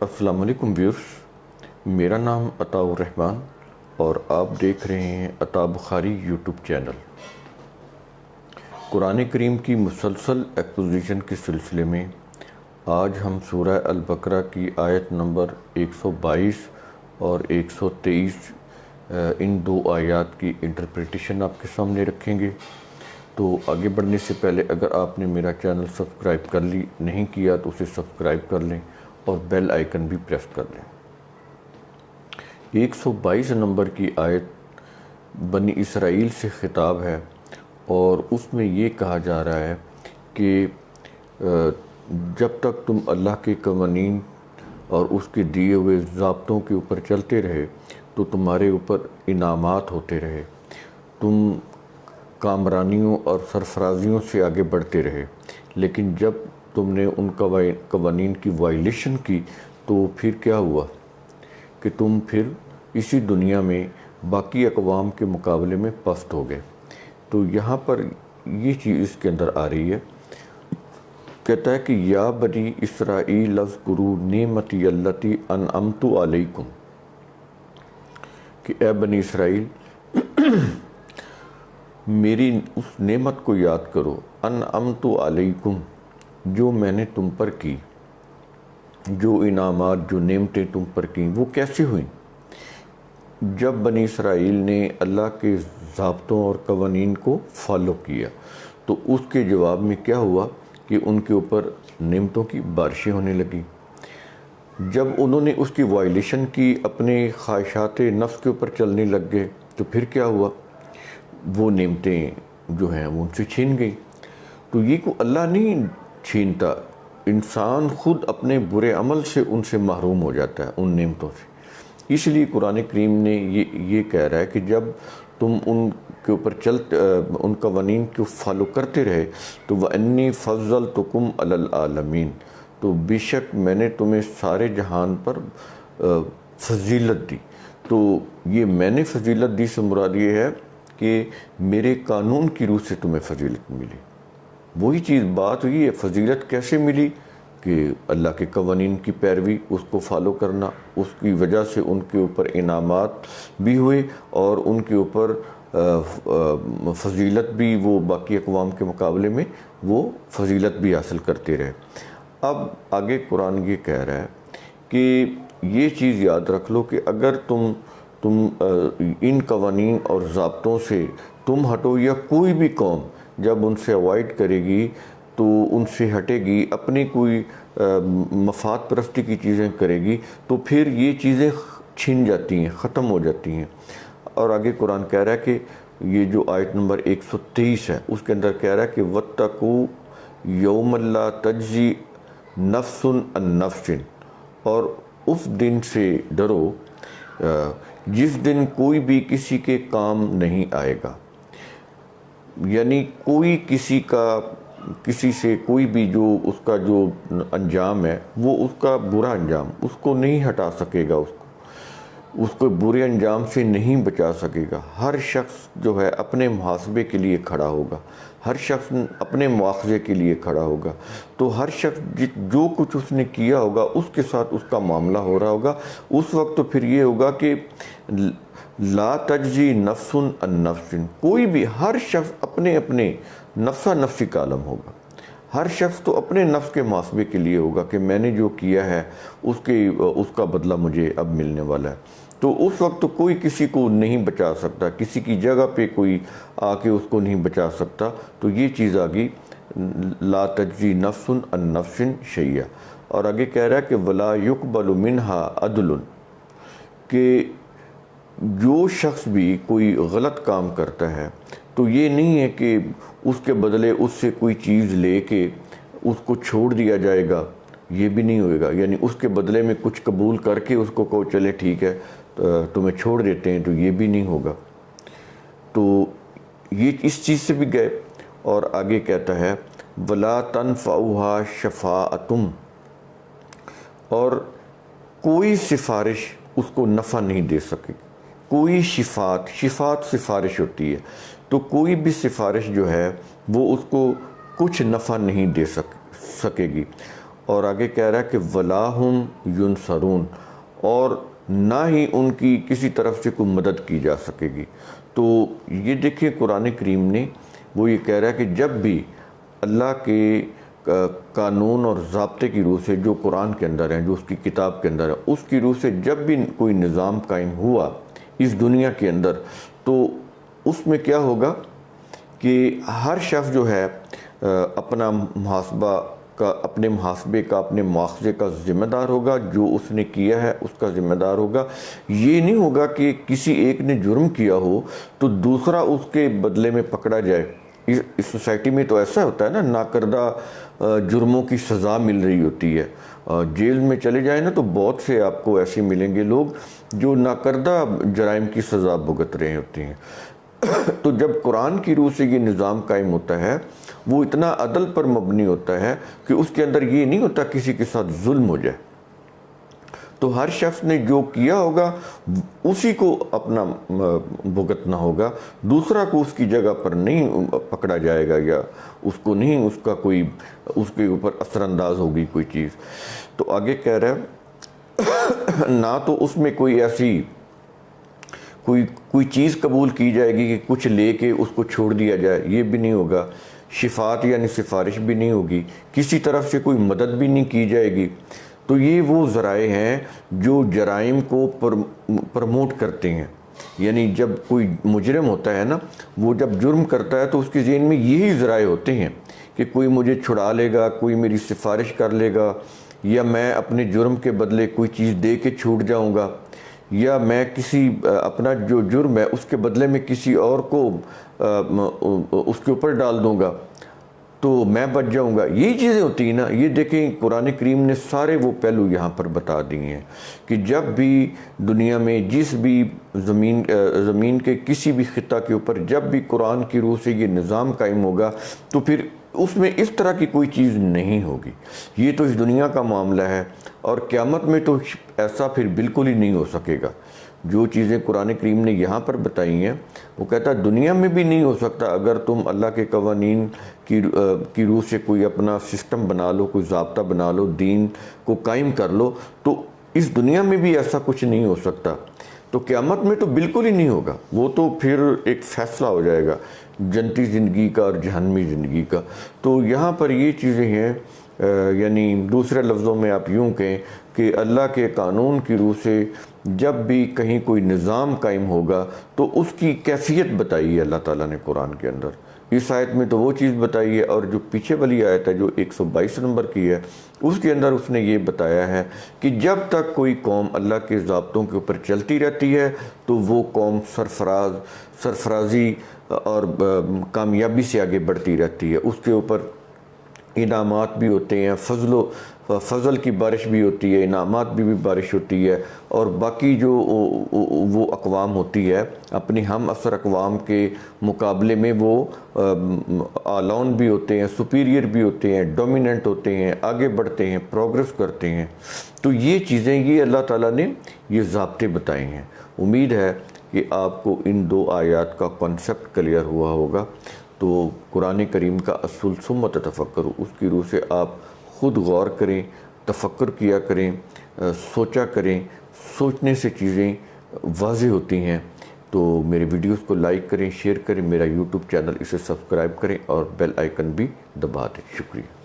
السلام علیکم ویورز، میرا نام عطاء الرحمن اور آپ دیکھ رہے ہیں عطاء بخاری یوٹیوب چینل۔ قرآن کریم کی مسلسل ایکسپوزیشن کے سلسلے میں آج ہم سورہ البقرہ کی آیت نمبر 122 اور 123 ان دو آیات کی انٹرپریٹیشن آپ کے سامنے رکھیں گے۔ تو آگے بڑھنے سے پہلے اگر آپ نے میرا چینل سبسکرائب کر لی نہیں کیا تو اسے سبسکرائب کر لیں اور بیل آئیکن بھی پریس کر لیں۔ 122 نمبر کی آیت بنی اسرائیل سے خطاب ہے اور اس میں یہ کہا جا رہا ہے کہ جب تک تم اللہ کے قوانین اور اس کے دیے ہوئے ضابطوں کے اوپر چلتے رہے تو تمہارے اوپر انعامات ہوتے رہے، تم کامرانیوں اور سرفرازیوں سے آگے بڑھتے رہے، لیکن جب تم نے ان قوانین کی وائلیشن کی تو پھر کیا ہوا کہ تم پھر اسی دنیا میں باقی اقوام کے مقابلے میں پست ہو گئے۔ تو یہاں پر یہ چیز اس کے اندر آ رہی ہے، کہتا ہے کہ یا بنی اسرائیل اذکروا نعمتی التی انعمت علیکم، کہ اے بنی اسرائیل میری اس نعمت کو یاد کرو، انعمت علیکم، جو میں نے تم پر کی، جو انعامات جو نعمتیں تم پر کیں وہ کیسے ہوئیں؟ جب بنی اسرائیل نے اللہ کے ضابطوں اور قوانین کو فالو کیا تو اس کے جواب میں کیا ہوا کہ ان کے اوپر نعمتوں کی بارشیں ہونے لگیں۔ جب انہوں نے اس کی وائلیشن کی، اپنے خواہشات نفس کے اوپر چلنے لگ گئے تو پھر کیا ہوا؟ وہ نعمتیں جو ہیں وہ ان سے چھین گئیں۔ تو یہ کو اللہ نہیں چھینتا، انسان خود اپنے برے عمل سے ان سے محروم ہو جاتا ہے، ان نعمتوں سے۔ اس لیے قرآن کریم نے یہ کہہ رہا ہے کہ جب تم ان کے اوپر ان قوانین کو فالو کرتے رہے تو وَأَنِّي فَضَّلْتُكُمْ عَلَى الْعَالَمِينَ، تو بے شک میں نے تمہیں سارے جہان پر فضیلت دی۔ تو یہ میں نے فضیلت دی سے مراد یہ ہے کہ میرے قانون کی روح سے تمہیں فضیلت ملی۔ وہی چیز بات ہوئی ہے، فضیلت کیسے ملی؟ کہ اللہ کے قوانین کی پیروی، اس کو فالو کرنا، اس کی وجہ سے ان کے اوپر انعامات بھی ہوئے اور ان کے اوپر فضیلت بھی، وہ باقی اقوام کے مقابلے میں وہ فضیلت بھی حاصل کرتے رہے۔ اب آگے قرآن یہ کہہ رہا ہے کہ یہ چیز یاد رکھ لو کہ اگر تم ان قوانین اور ضابطوں سے تم ہٹو، یا کوئی بھی قوم جب ان سے اوائڈ کرے گی تو ان سے ہٹے گی، اپنی کوئی مفاد پرستی کی چیزیں کرے گی تو پھر یہ چیزیں چھن جاتی ہیں، ختم ہو جاتی ہیں۔ اور آگے قرآن کہہ رہا ہے کہ یہ جو آیت نمبر 123 ہے اس کے اندر کہہ رہا ہے کہ وَاتَّقُوا يَوْمَ لَا تَجْزِي نَفْسٌ عَن نَفْسٍ، اور اس دن سے ڈرو جس دن کوئی بھی کسی کے کام نہیں آئے گا، یعنی کوئی کسی سے کوئی بھی جو اس کا جو انجام ہے وہ اس کا برا انجام اس کو نہیں ہٹا سکے گا، اس کو برے انجام سے نہیں بچا سکے گا۔ ہر شخص جو ہے اپنے محاسبے کے لیے کھڑا ہوگا، ہر شخص اپنے مواخذے کے لیے کھڑا ہوگا۔ تو ہر شخص جو کچھ اس نے کیا ہوگا اس کے ساتھ اس کا معاملہ ہو رہا ہوگا۔ اس وقت تو پھر یہ ہوگا کہ لا تجزی نفس عن نفس، کوئی بھی، ہر شخص اپنے نفسا نفسی کا عالم ہوگا۔ ہر شخص تو اپنے نفس کے محاسبے کے لیے ہوگا کہ میں نے جو کیا ہے اس کا بدلہ مجھے اب ملنے والا ہے۔ تو اس وقت تو کوئی کسی کو نہیں بچا سکتا، کسی کی جگہ پہ کوئی آ کے اس کو نہیں بچا سکتا۔ تو یہ چیز آگی لا تجزی نفس عن نفس شیئا، اور آگے کہہ رہا ہے کہ ولا یقبل منہا عدل، کہ جو شخص بھی کوئی غلط کام کرتا ہے تو یہ نہیں ہے کہ اس کے بدلے اس سے کوئی چیز لے کے اس کو چھوڑ دیا جائے گا، یہ بھی نہیں ہوئے گا، یعنی اس کے بدلے میں کچھ قبول کر کے اس کو کہو چلے ٹھیک ہے تمہیں چھوڑ دیتے ہیں، تو یہ بھی نہیں ہوگا۔ تو یہ اس چیز سے بھی گئے۔ اور آگے کہتا ہے ولا تنفعها شفاعتم، اور کوئی سفارش اس کو نفع نہیں دے سکے، کوئی شفاعت سفارش ہوتی ہے، تو کوئی بھی سفارش جو ہے وہ اس کو کچھ نفع نہیں دے سکے گی۔ اور آگے کہہ رہا ہے کہ وَلَا هُمْ يُنصَرُونَ، اور نہ ہی ان کی کسی طرف سے کوئی مدد کی جا سکے گی۔ تو یہ دیکھیں قرآن کریم نے وہ یہ کہہ رہا ہے کہ جب بھی اللہ کے قانون اور ضابطے کی روح سے جو قرآن کے اندر ہیں، جو اس کی کتاب کے اندر ہے، اس کی روح سے جب بھی کوئی نظام قائم ہوا اس دنیا کے اندر، تو اس میں کیا ہوگا کہ ہر شخص جو ہے اپنا محاسبہ کا، اپنے محاسبے کا، اپنے مواخذے کا ذمہ دار ہوگا، جو اس نے کیا ہے اس کا ذمہ دار ہوگا۔ یہ نہیں ہوگا کہ کسی ایک نے جرم کیا ہو تو دوسرا اس کے بدلے میں پکڑا جائے۔ اس سوسائٹی میں تو ایسا ہوتا ہے نا، ناکردہ جرموں کی سزا مل رہی ہوتی ہے۔ جیل میں چلے جائیں نا تو بہت سے آپ کو ایسے ملیں گے لوگ جو ناکردہ جرائم کی سزا بھگت رہے ہوتے ہیں۔ تو جب قرآن کی روح سے یہ نظام قائم ہوتا ہے، وہ اتنا عدل پر مبنی ہوتا ہے کہ اس کے اندر یہ نہیں ہوتا کسی کے ساتھ ظلم ہو جائے۔ تو ہر شخص نے جو کیا ہوگا اسی کو اپنا بھگتنا ہوگا، دوسرا کو اس کی جگہ پر نہیں پکڑا جائے گا، یا اس کو نہیں، اس کا کوئی اس کے اوپر اثر انداز ہوگی کوئی چیز۔ تو آگے کہہ رہا ہے نہ تو اس میں کوئی ایسی کوئی چیز قبول کی جائے گی کہ کچھ لے کے اس کو چھوڑ دیا جائے، یہ بھی نہیں ہوگا۔ شفاعت یعنی سفارش بھی نہیں ہوگی، کسی طرف سے کوئی مدد بھی نہیں کی جائے گی۔ تو یہ وہ ذرائع ہیں جو جرائم کو پرموٹ کرتے ہیں۔ یعنی جب کوئی مجرم ہوتا ہے نا، وہ جب جرم کرتا ہے تو اس کے ذہن میں یہی ذرائع ہوتے ہیں کہ کوئی مجھے چھڑا لے گا، کوئی میری سفارش کر لے گا، یا میں اپنے جرم کے بدلے کوئی چیز دے کے چھوٹ جاؤں گا، یا میں کسی اپنا جو جرم ہے اس کے بدلے میں کسی اور کو اس کے اوپر ڈال دوں گا تو میں بچ جاؤں گا۔ یہی چیزیں ہوتی ہیں نا۔ یہ دیکھیں قرآن کریم نے سارے وہ پہلو یہاں پر بتا دیے ہیں کہ جب بھی دنیا میں جس بھی زمین کے کسی بھی خطہ کے اوپر جب بھی قرآن کی روح سے یہ نظام قائم ہوگا تو پھر اس میں اس طرح کی کوئی چیز نہیں ہوگی۔ یہ تو اس دنیا کا معاملہ ہے، اور قیامت میں تو ایسا پھر بالکل ہی نہیں ہو سکے گا۔ جو چیزیں قرآن کریم نے یہاں پر بتائی ہیں وہ کہتا ہے دنیا میں بھی نہیں ہو سکتا۔ اگر تم اللہ کے قوانین کی روح سے کوئی اپنا سسٹم بنا لو، کوئی ضابطہ بنا لو، دین کو قائم کر لو، تو اس دنیا میں بھی ایسا کچھ نہیں ہو سکتا۔ تو قیامت میں تو بالکل ہی نہیں ہوگا، وہ تو پھر ایک فیصلہ ہو جائے گا جنتی زندگی کا اور جہنمی زندگی کا۔ تو یہاں پر یہ چیزیں ہیں، یعنی دوسرے لفظوں میں آپ یوں کہیں کہ اللہ کے قانون کی روح سے جب بھی کہیں کوئی نظام قائم ہوگا تو اس کی کیفیت بتائی ہے اللہ تعالیٰ نے قرآن کے اندر۔ اس آیت میں تو وہ چیز بتائی ہے، اور جو پیچھے والی آیت ہے جو 122 نمبر کی ہے، اس کے اندر اس نے یہ بتایا ہے کہ جب تک کوئی قوم اللہ کے ضابطوں کے اوپر چلتی رہتی ہے تو وہ قوم سرفرازی اور کامیابی سے آگے بڑھتی رہتی ہے۔ اس کے اوپر انعامات بھی ہوتے ہیں، فضل کی بارش بھی ہوتی ہے، انعامات بھی بارش ہوتی ہے، اور باقی جو وہ اقوام ہوتی ہے اپنی ہم اثر اقوام کے مقابلے میں وہ اعلون بھی ہوتے ہیں، سپیریئر بھی ہوتے ہیں، ڈومیننٹ ہوتے ہیں، آگے بڑھتے ہیں، پروگریس کرتے ہیں۔ تو یہ چیزیں، یہ اللہ تعالیٰ نے یہ ضابطے بتائے ہیں۔ امید ہے کہ آپ کو ان دو آیات کا کنسپٹ کلیئر ہوا ہوگا۔ تو قرآن کریم کا اصول ثم تفکروا، اس کی روح سے آپ خود غور کریں، تفکر کیا کریں، سوچا کریں۔ سوچنے سے چیزیں واضح ہوتی ہیں۔ تو میرے ویڈیوز کو لائک کریں، شیئر کریں، میرا یوٹیوب چینل اسے سبسکرائب کریں اور بیل آئیکن بھی دبا دیں۔ شکریہ۔